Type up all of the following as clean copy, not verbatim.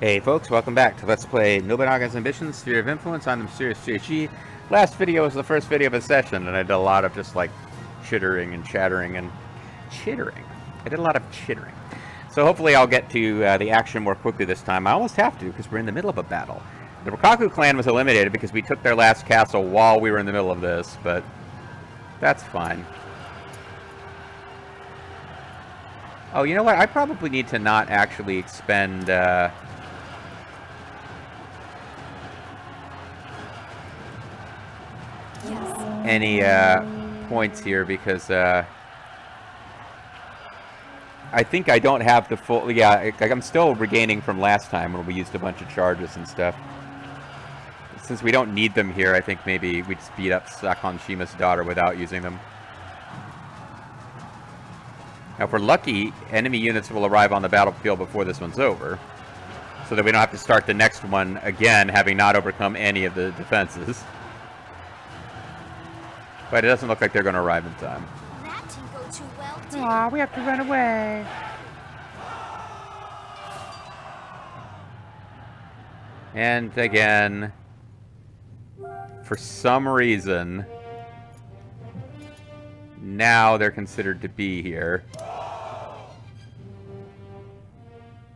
Hey folks, welcome back to Let's Play Nobunaga's Ambitions, Sphere of Influence on the Mysterious GG. Last video was the first video of a session, and I did a lot of just like chittering and chattering and chittering. I did a lot of chittering. So hopefully I'll get to the action more quickly this time. I almost have to, because we're in the middle of a battle. The Rikaku clan was eliminated because we took their last castle while we were in the middle of this, but that's fine. Oh, you know what? I probably need to not actually expend... any points here because I think I don't have the full... Yeah, I'm still regaining from last time when we used a bunch of charges and stuff. Since we don't need them here, I think maybe we just beat up Sakon Shima's daughter without using them. Now, if we're lucky, enemy units will arrive on the battlefield before this one's over, so that we don't have to start the next one again, having not overcome any of the defenses. But it doesn't look like they're going to arrive in time. That didn't go too well, did it? Aw, we have to run away. And again, for some reason, now they're considered to be here.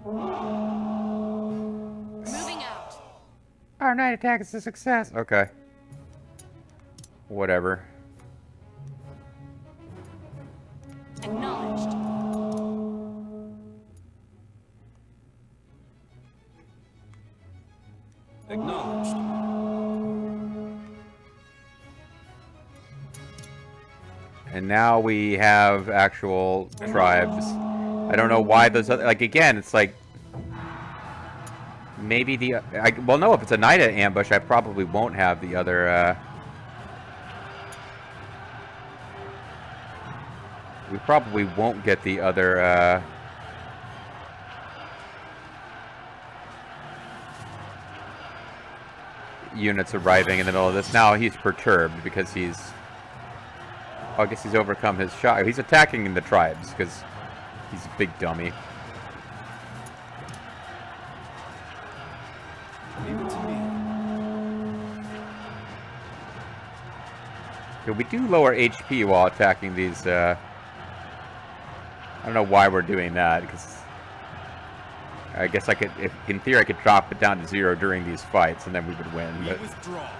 Moving out. Our night attack is a success. Okay. Whatever. Acknowledged. Acknowledged. And now we have actual tribes. I don't know why those other... Like, again, it's like... Maybe the... well, no, if it's a night ambush, I probably won't have the other... we probably won't get the other... units arriving in the middle of this. Now he's perturbed because he's... Oh, I guess he's overcome his shot. He's attacking the tribes because he's a big dummy. Leave it to me. Yeah, we do lower HP while attacking these, I don't know why we're doing that, because I guess I could, if in theory I could drop it down to 0 during these fights and then we would win, We but... withdraw.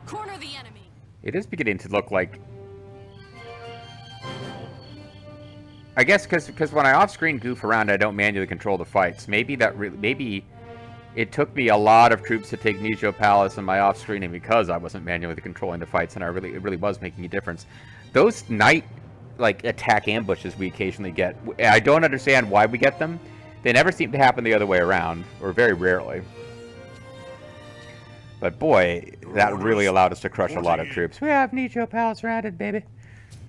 Corner the enemy. It is beginning to look like... I guess because when I off-screen goof around, I don't manually control the fights. Maybe that maybe it took me a lot of troops to take Nijo Palace in my off-screening because I wasn't manually controlling the fights, and it really was making a difference. Those night like attack ambushes we occasionally get, I don't understand why we get them. They never seem to happen the other way around, or very rarely. But boy, that really allowed us to crush a lot of troops. We have Nijo Palace rounded, baby.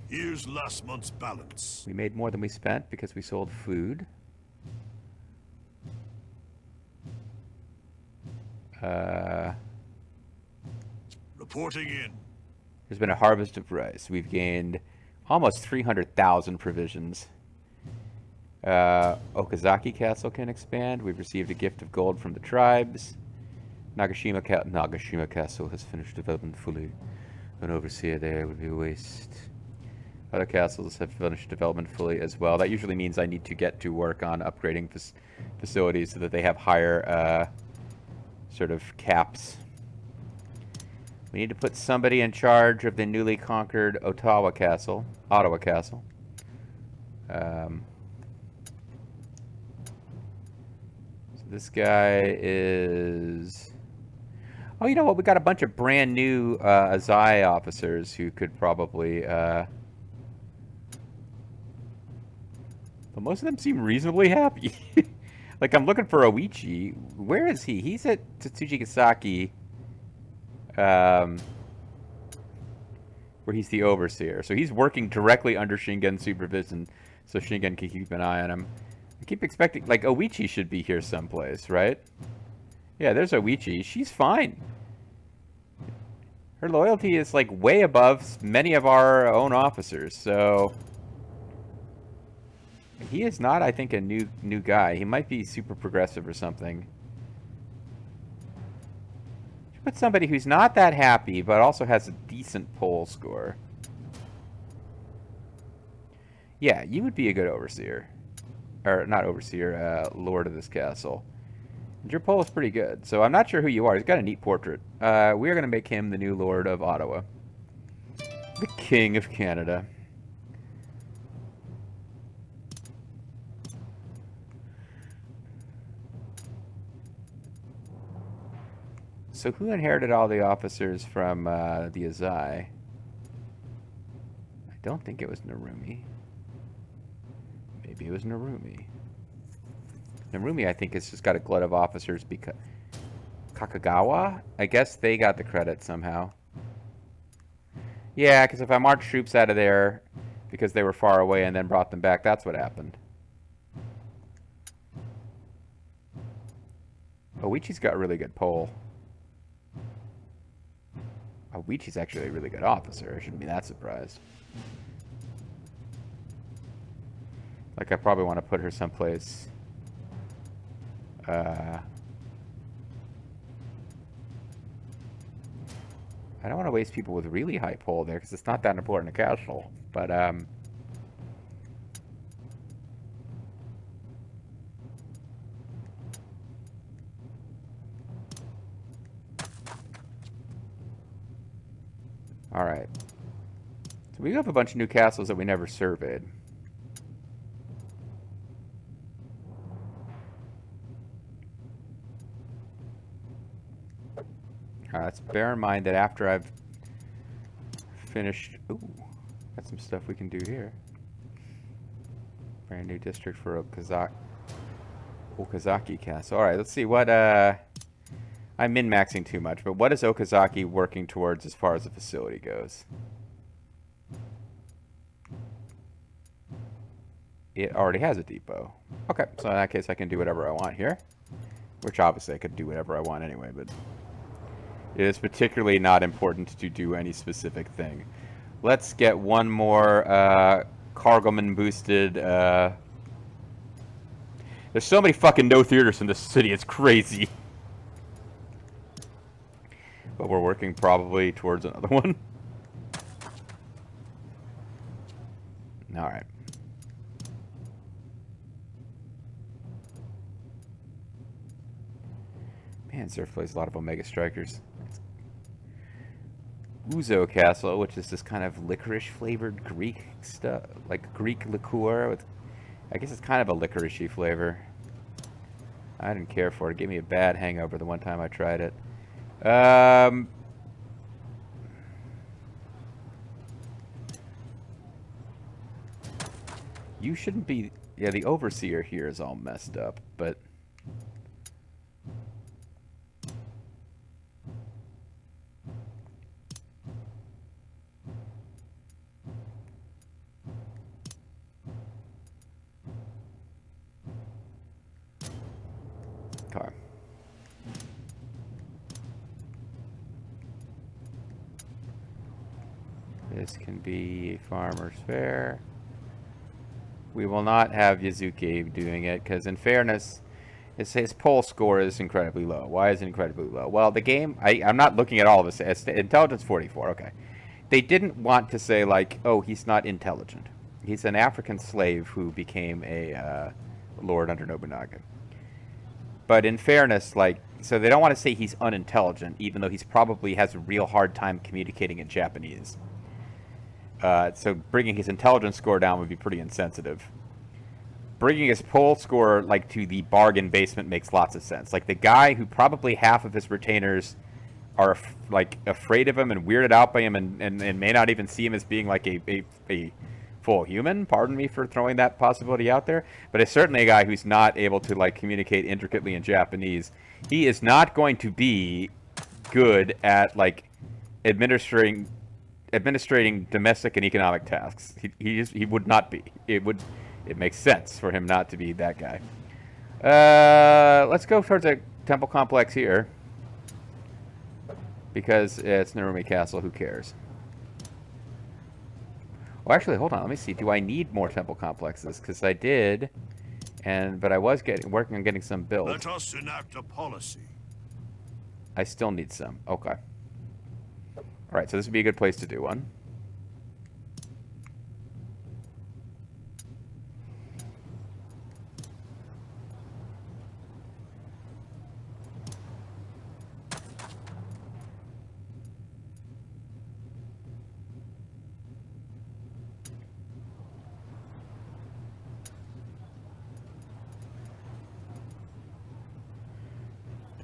Here's last month's balance. We made more than we spent because we sold food. Reporting in. There's been a harvest of rice. We've gained almost 300,000 provisions. Okazaki Castle can expand. We've received a gift of gold from the tribes. Nagashima Castle has finished development fully. An overseer there would be a waste. Other castles have finished development fully as well. That usually means I need to get to work on upgrading facilities so that they have higher sort of caps. We need to put somebody in charge of the newly conquered Ottawa Castle. So this guy is... Oh, you know what? We got a bunch of brand new Azai officers who could probably... But most of them seem reasonably happy. Like, I'm looking for Oichi. Where is he? He's at Tsuchigasaki. Where he's the overseer. So he's working directly under Shingen's supervision, so Shingen can keep an eye on him. I keep expecting... Like, Oichi should be here someplace, right? Yeah, there's Oichi. She's fine. Her loyalty is like way above many of our own officers, so he is not, I think, a new guy. He might be super progressive or something. But somebody who's not that happy, but also has a decent poll score. Yeah, you would be a good overseer. Or, not overseer, lord of this castle. And your poll is pretty good, so I'm not sure who you are. He's got a neat portrait. We are going to make him the new lord of Ottawa. The king of Canada. So who inherited all the officers from the Azai? I don't think it was Narumi. Maybe it was Narumi. Narumi, I think, has just got a glut of officers because... Kakagawa? I guess they got the credit somehow. Yeah, because if I marched troops out of there because they were far away and then brought them back, that's what happened. Oichi's got a really good poll. Oichi's actually a really good officer. I shouldn't be that surprised. Like, I probably want to put her someplace. I don't want to waste people with really high poll there because it's not that important a castle. But, alright. So we have a bunch of new castles that we never surveyed. Let's bear in mind that after I've finished... Ooh, got some stuff we can do here. Brand new district for Okazaki Castle. Alright, let's see what... I'm min-maxing too much, but what is Okazaki working towards as far as the facility goes? It already has a depot. Okay, so in that case I can do whatever I want here. Which obviously I could do whatever I want anyway, but... It is particularly not important to do any specific thing. Let's get one more Cargoman boosted. There's so many fucking no theaters in this city, it's crazy. But we're working probably towards another one. Alright. Man, Surf plays a lot of Omega Strikers. Uzo Castle, which is this kind of licorice flavored Greek stuff, like Greek liqueur with, I guess it's kind of a licoricey flavor. I didn't care for it. It gave me a bad hangover the one time I tried it. You shouldn't be, yeah, the overseer here is all messed up, but okay. This can be Farmer's Fair. We will not have Yazuki doing it, because in fairness, his poll score is incredibly low. Why is it incredibly low? Well, the game, I'm not looking at all of this. Intelligence 44, okay. They didn't want to say, like, oh, he's not intelligent. He's an African slave who became a lord under Nobunaga. But in fairness, like, so they don't want to say he's unintelligent, even though he's probably has a real hard time communicating in Japanese. So bringing his intelligence score down would be pretty insensitive. Bringing his poll score like to the bargain basement makes lots of sense. Like the guy who probably half of his retainers are like afraid of him and weirded out by him and may not even see him as being like a full human. Pardon me for throwing that possibility out there, but it's certainly a guy who's not able to like communicate intricately in Japanese. He is not going to be good at like administrating domestic and economic tasks. He would not be. It makes sense for him not to be that guy. Let's go towards a temple complex here. Because it's Narumi Castle, who cares? Well, actually, hold on. Let me see. Do I need more temple complexes? Because I did, but I was working on getting some built. Let us enact a policy. I still need some. Okay. All right, so this would be a good place to do one.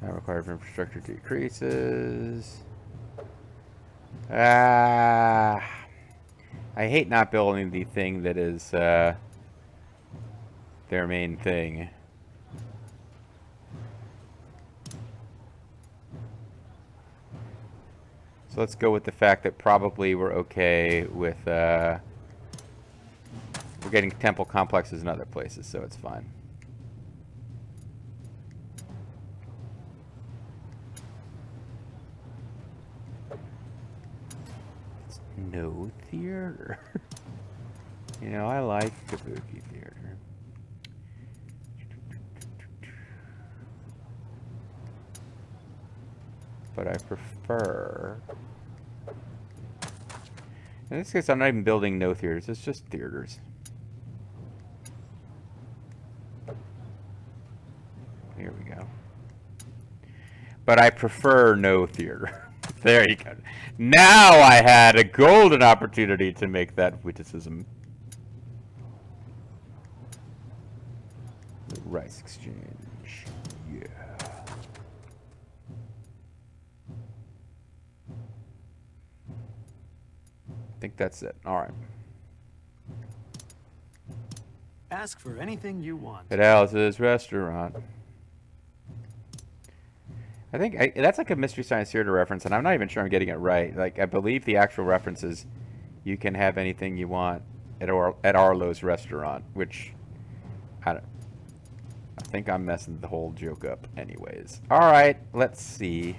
Time required for infrastructure decreases. I hate not building the thing that is their main thing. So let's go with the fact that probably we're okay with we're getting temple complexes in other places, so it's fine. It's no theater. You know, I like Kabuki theater. But I prefer... In this case, I'm not even building no theaters. It's just theaters. Here we go. But I prefer no theater. There you go. Now I had a golden opportunity to make that witticism. The rice exchange. Yeah. I think that's it. All right. Ask for anything you want. At Alice's restaurant. I think that's like a Mystery Science Theater reference, and I'm not even sure I'm getting it right. Like, I believe the actual reference is you can have anything you want at Arlo's restaurant, which I think I'm messing the whole joke up anyways. All right, let's see.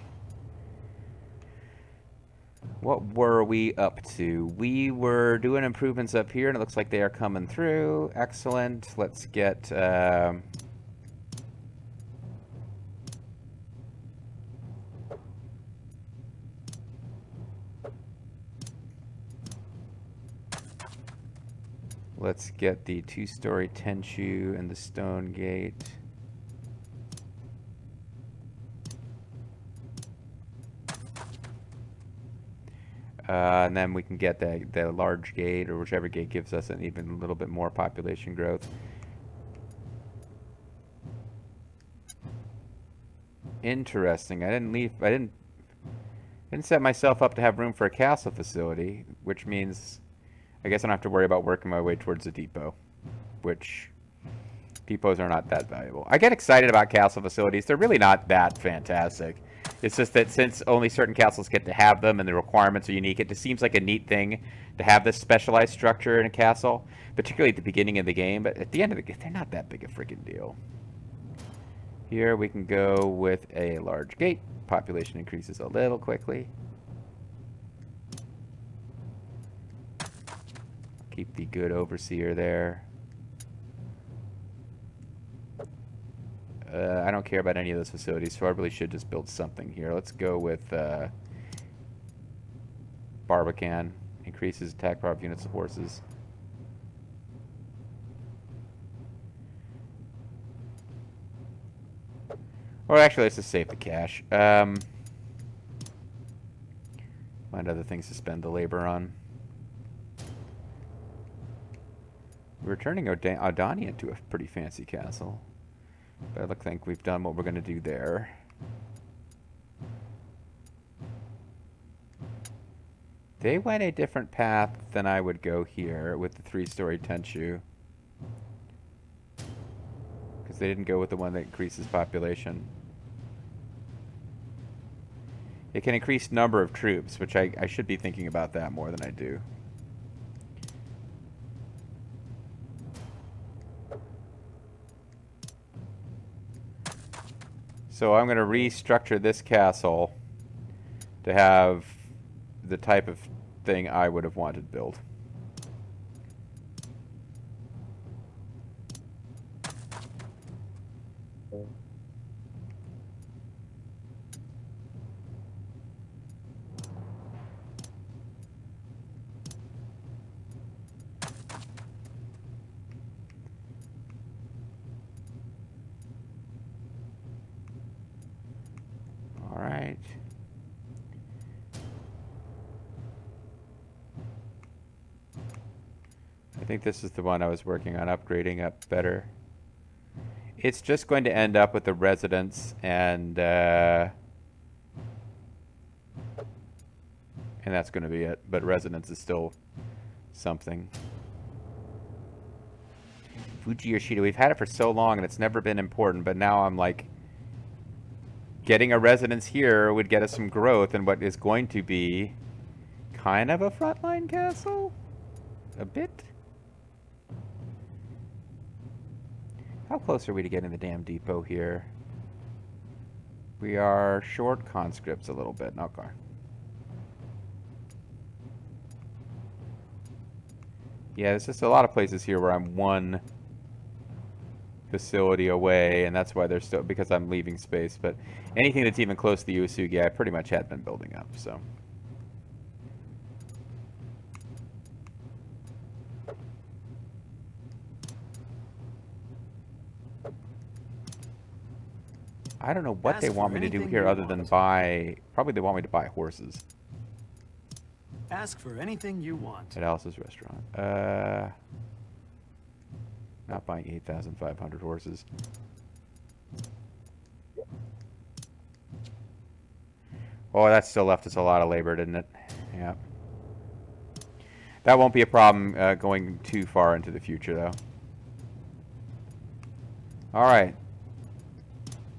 What were we up to? We were doing improvements up here, and it looks like they are coming through. Excellent. Let's get... let's get the two-story Tenchu and the stone gate. And then we can get the large gate, or whichever gate gives us an even a little bit more population growth. Interesting. I didn't set myself up to have room for a castle facility, which means I guess I don't have to worry about working my way towards a depot, which depots are not that valuable. I get excited about castle facilities. They're really not that fantastic. It's just that since only certain castles get to have them and the requirements are unique, it just seems like a neat thing to have this specialized structure in a castle, particularly at the beginning of the game. But at the end of the game, they're not that big a freaking deal. Here we can go with a large gate. Population increases a little quickly. Keep the good overseer there. I don't care about any of those facilities, so I really should just build something here. Let's go with Barbican. Increases attack power of units of horses. Or actually, let's just save the cash. Find other things to spend the labor on. We're turning Adani into a pretty fancy castle. But it looks like we've done what we're going to do there. They went a different path than I would go here with the three-story Tenchu. Because they didn't go with the one that increases population. It can increase number of troops, which I should be thinking about that more than I do. So I'm going to restructure this castle to have the type of thing I would have wanted built. All right. I think this is the one I was working on upgrading up better. It's just going to end up with the residence and that's going to be it. But residence is still something. Fuji Yoshida, we've had it for so long and it's never been important, but now I'm like, getting a residence here would get us some growth in what is going to be kind of a frontline castle? A bit? How close are we to getting the damn depot here? We are short conscripts a little bit. Okay. Yeah, there's just a lot of places here where I'm one facility away, and that's why they're still, because I'm leaving space. But anything that's even close to the Uesugi, I pretty much had been building up, so. I don't know what they want me to do here other than buy, probably they want me to buy horses. Ask for anything you want. At Alice's restaurant. Not buying 8,500 horses. Oh, that still left us a lot of labor, didn't it? Yeah. That won't be a problem going too far into the future, though. Alright.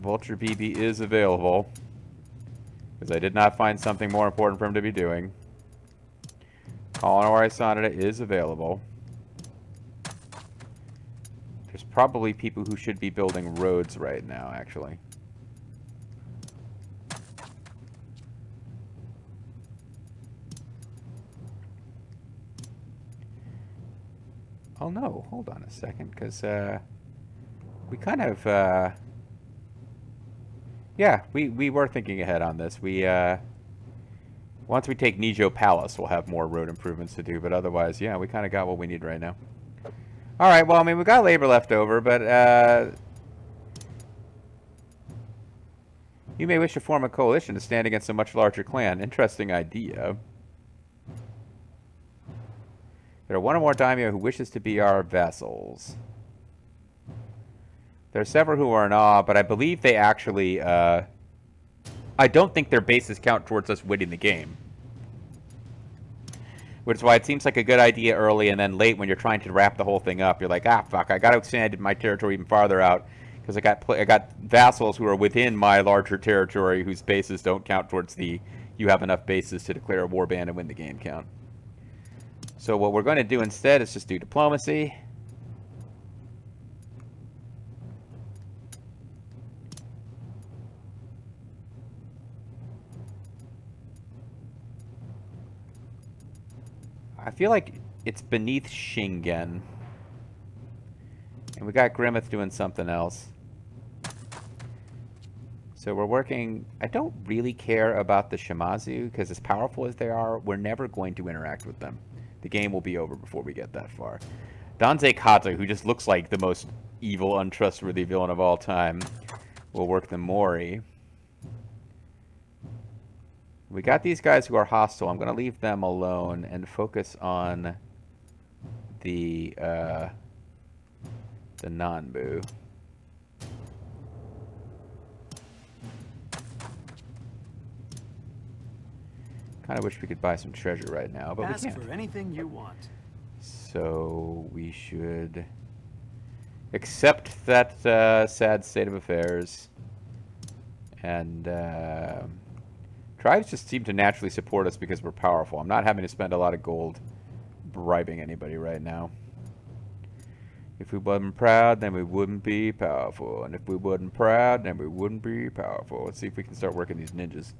Vulture BB is available. Because I did not find something more important for him to be doing. Colonori Sonata is available. There's probably people who should be building roads right now, actually. Oh no, hold on a second, because we kind of... yeah, we were thinking ahead on this. We, once we take Nijo Palace, we'll have more road improvements to do, but otherwise, yeah, we kind of got what we need right now. Alright, well, I mean, we got labor left over, but, you may wish to form a coalition to stand against a much larger clan. Interesting idea. There are one or more daimyo who wishes to be our vassals. There are several who are in awe, but I believe they actually, I don't think their bases count towards us winning the game. Which is why it seems like a good idea early, and then late when you're trying to wrap the whole thing up, you're like, ah, fuck, I got to expand my territory even farther out, because I got vassals who are within my larger territory whose bases don't count towards the you have enough bases to declare a warband and win the game count. So what we're going to do instead is just do diplomacy. I feel like it's beneath Shingen. And we got Grimmeth doing something else. So we're working... I don't really care about the Shimazu, because as powerful as they are, we're never going to interact with them. The game will be over before we get that far. Danze Kata, who just looks like the most evil, untrustworthy villain of all time, will work the Mori. We got these guys who are hostile. I'm going to leave them alone and focus on the Nanbu. Kind of wish we could buy some treasure right now, but we can't. Ask for anything you want. So we should accept that sad state of affairs. And tribes just seem to naturally support us because we're powerful. I'm not having to spend a lot of gold bribing anybody right now. If we wasn't proud, then we wouldn't be powerful. And if we wasn't proud, then we wouldn't be powerful. Let's see if we can start working these ninjas.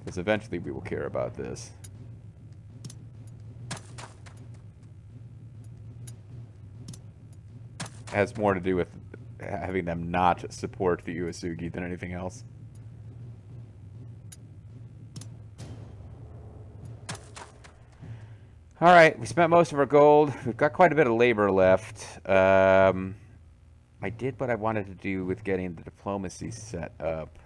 Because eventually we will care about this. It has more to do with having them not support the Uesugi than anything else. Alright, we spent most of our gold. We've got quite a bit of labor left. I did what I wanted to do with getting the diplomacy set up.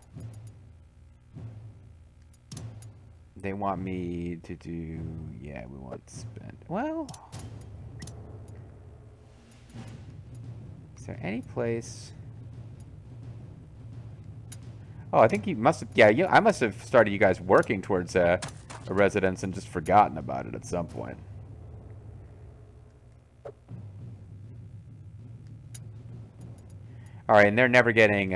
They want me to do... Yeah, we want to spend... Well... Is there any place... Oh, I think you must have... Yeah, I must have started you guys working towards a residence and just forgotten about it at some point. Alright, and they're never getting...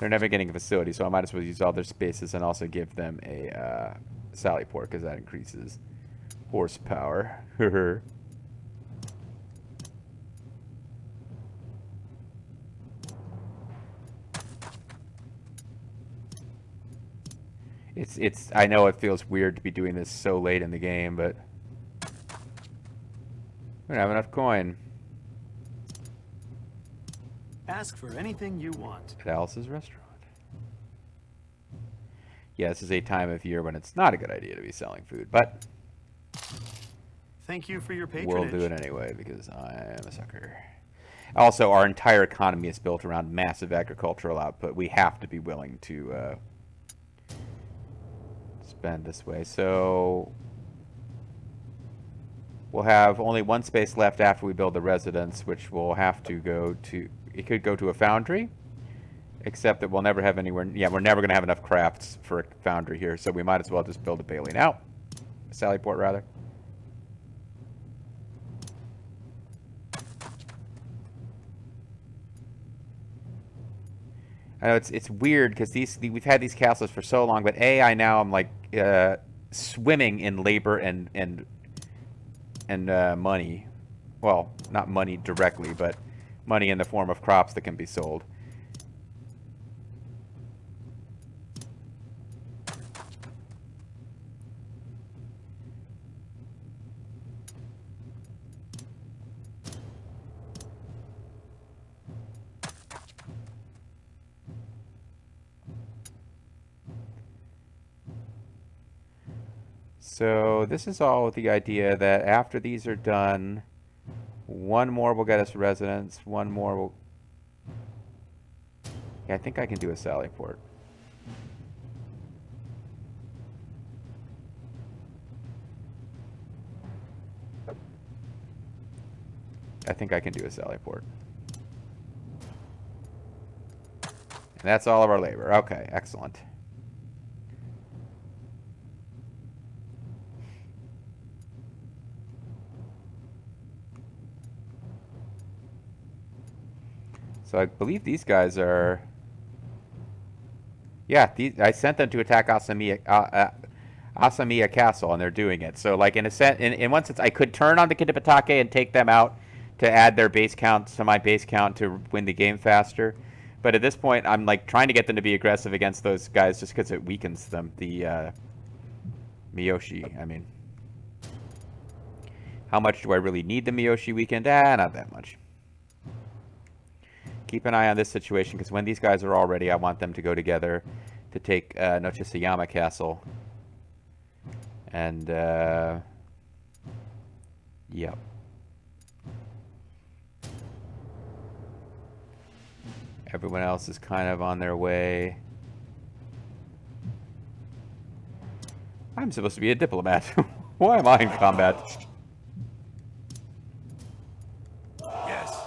They're never getting a facility, so I might as well use all their spaces and also give them a sally port, because that increases horsepower. It's I know it feels weird to be doing this so late in the game, but we don't have enough coin. Ask for anything you want. At Alice's restaurant. Yeah, this is a time of year when it's not a good idea to be selling food, but Thank you for your we'll patronage. do it anyway because I'm a sucker. Also, our entire economy is built around massive agricultural output. We have to be willing to spend this way. So we'll have only one space left after we build the residence, which will have to go to... It could go to a foundry, except that we'll never have anywhere... Yeah, we're never going to have enough crafts for a foundry here, so we might as well just build a bailey. Now, a sally port, rather. I know it's weird because we've had these castles for so long, but I now am like swimming in labor and money. Well, not money directly, but money in the form of crops that can be sold. So this is all with the idea that after these are done, one more will get us residence, one more will... Yeah, I think I can do a sally port. I think I can do a sally port. And that's all of our labor. Okay, excellent. So I believe these guys are... Yeah, I sent them to attack Asamiya Castle, and they're doing it. So, like, in a sense, in one sense, I could turn on the Kidipatake and take them out to add their base count to my base count to win the game faster. But at this point, I'm, like, trying to get them to be aggressive against those guys just because it weakens them. The Miyoshi, I mean. How much do I really need the Miyoshi weakened? Not that much. Keep an eye on this situation, because when these guys are all ready, I want them to go together to take Nochisayama Castle. And, yep. Everyone else is kind of on their way. I'm supposed to be a diplomat. Why am I in combat? Yes.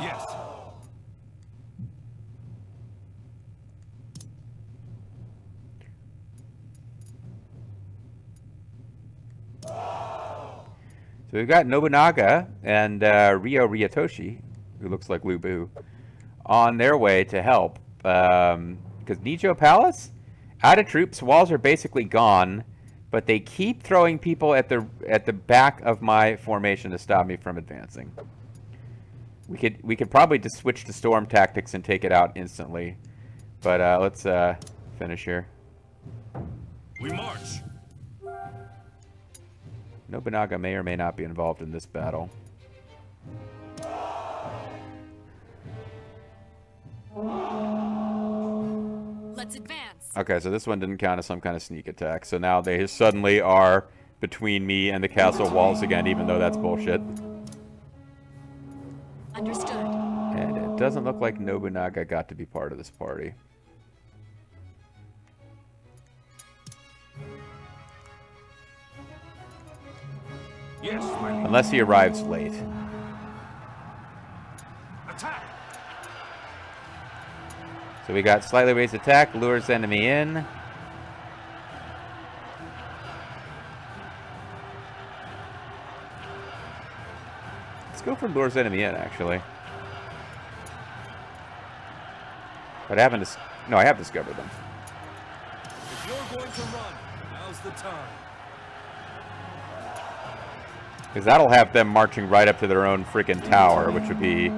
Yes. So we've got Nobunaga and Ryo Ryatoshi, who looks like Lu Bu, on their way to help. Because Nijo Palace, out of troops, walls are basically gone, but they keep throwing people at the back of my formation to stop me from advancing. We could probably just switch to storm tactics and take it out instantly. But let's finish here. We march. Nobunaga may or may not be involved in this battle. Let's advance. Okay, so this one didn't count as some kind of sneak attack. So now they suddenly are between me and the castle walls again, even though that's bullshit. Understood. And it doesn't look like Nobunaga got to be part of this party. Yes, my lord. Unless he arrives late. Attack. So we got slightly raised attack, lures enemy in. Let's go for lures enemy in, actually. But I haven't... No, I have discovered them. If you're going to run, now's the time. Because that'll have them marching right up to their own freaking tower, which would be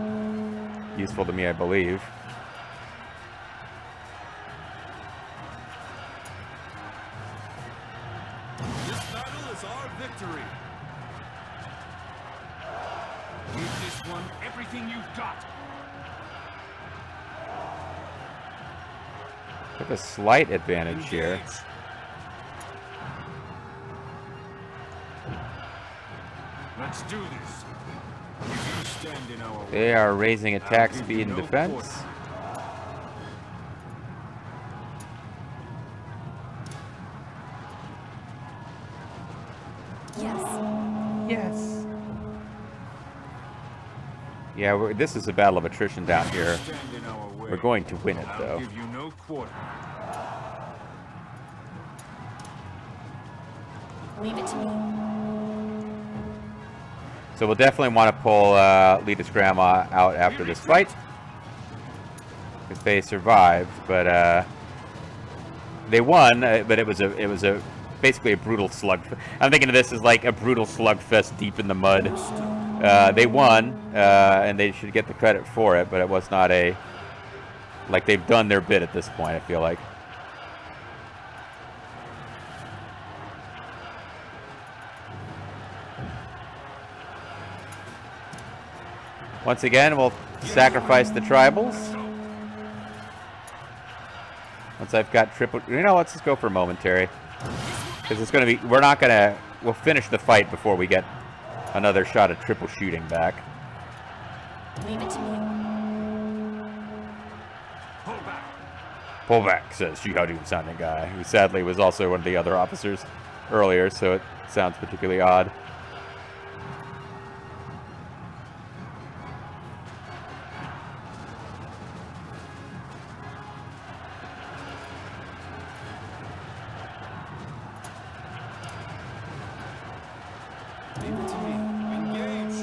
useful to me, I believe. This battle is our victory. Give this one everything you've got. We have a slight advantage here. Engage. Let's do this. If you stand in our way, They are raising attack I'll give speed you and no defense. quarter. Yes. Yes. Yeah, this is a battle of attrition down here. Stand in our way. We're going to win it, I'll though. give you no quarter. Leave it to me. So we'll definitely want to pull Lita's grandma out after this fight. Because they survived, but they won, but it was a basically a brutal slug. I'm thinking of this as like a brutal slugfest deep in the mud. They won, and they should get the credit for it, but it was not a... Like, they've done their bit at this point, I feel like. Once again, we'll sacrifice the tribals. Once I've got triple... You know, let's just go for momentary. Because it's going to be... We're not going to... We'll finish the fight before we get another shot at triple shooting back. Leave it to me. Pull back. Pull back, says Shihadu sounding guy, who sadly was also one of the other officers earlier, so it sounds particularly odd. Leave it to me. Engage.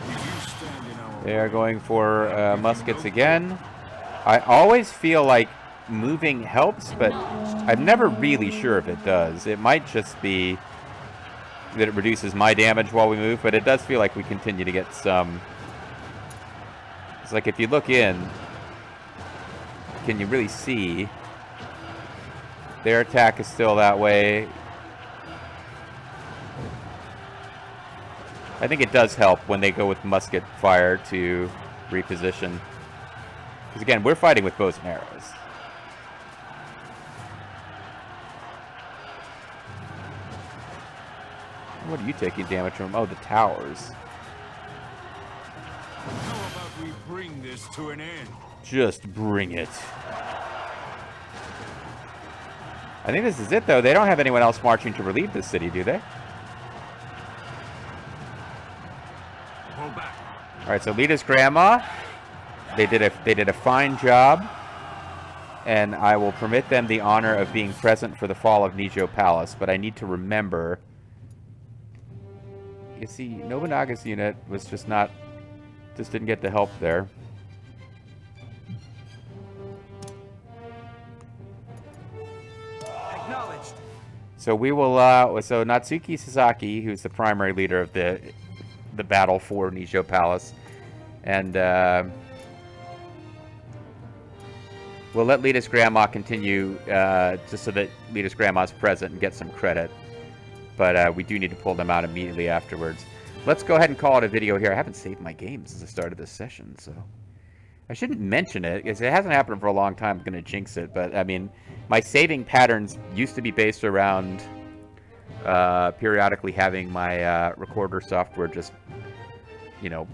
You stand in our They are going for muskets again. I always feel like moving helps, but I'm never really sure if it does. It might just be that it reduces my damage while we move, but it does feel like we continue to get some... It's like if you look in, can you really see? Their attack is still that way. I think it does help when they go with musket fire to reposition. Because again, we're fighting with bows and arrows. What are you taking damage from? Oh, the towers. How about we bring this to an end? Just bring it. I think this is it, though. They don't have anyone else marching to relieve the city, do they? Pull back. All right, so Lita's grandma. They did a fine job, and I will permit them the honor of being present for the fall of Nijo Palace. But I need to remember. You see, Nobunaga's unit was just didn't get the help there. Acknowledged. So we will. So Natsuki Sasaki, who's the primary leader of the battle for Nijo Palace, and we'll let Lita's grandma continue, just so that Lita's grandma's present and get some credit. But we do need to pull them out immediately afterwards. Let's go ahead and call it a video here. I haven't saved my game since the start of this session, so I shouldn't mention it because it hasn't happened for a long time. I'm going to jinx it, but I mean, my saving patterns used to be based around periodically having my recorder software just, you know,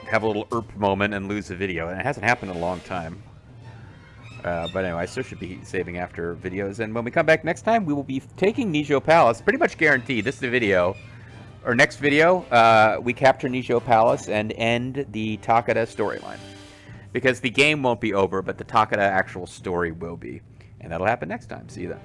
have a little erp moment and lose the video, and it hasn't happened in a long time. But anyway, I still should be saving after videos, and when we come back next time, we will be taking Nijo Palace, pretty much guaranteed. This is the video. Our next video, we capture Nijo Palace and end the Takeda storyline. Because the game won't be over, but the Takeda actual story will be. And that'll happen next time. See you then.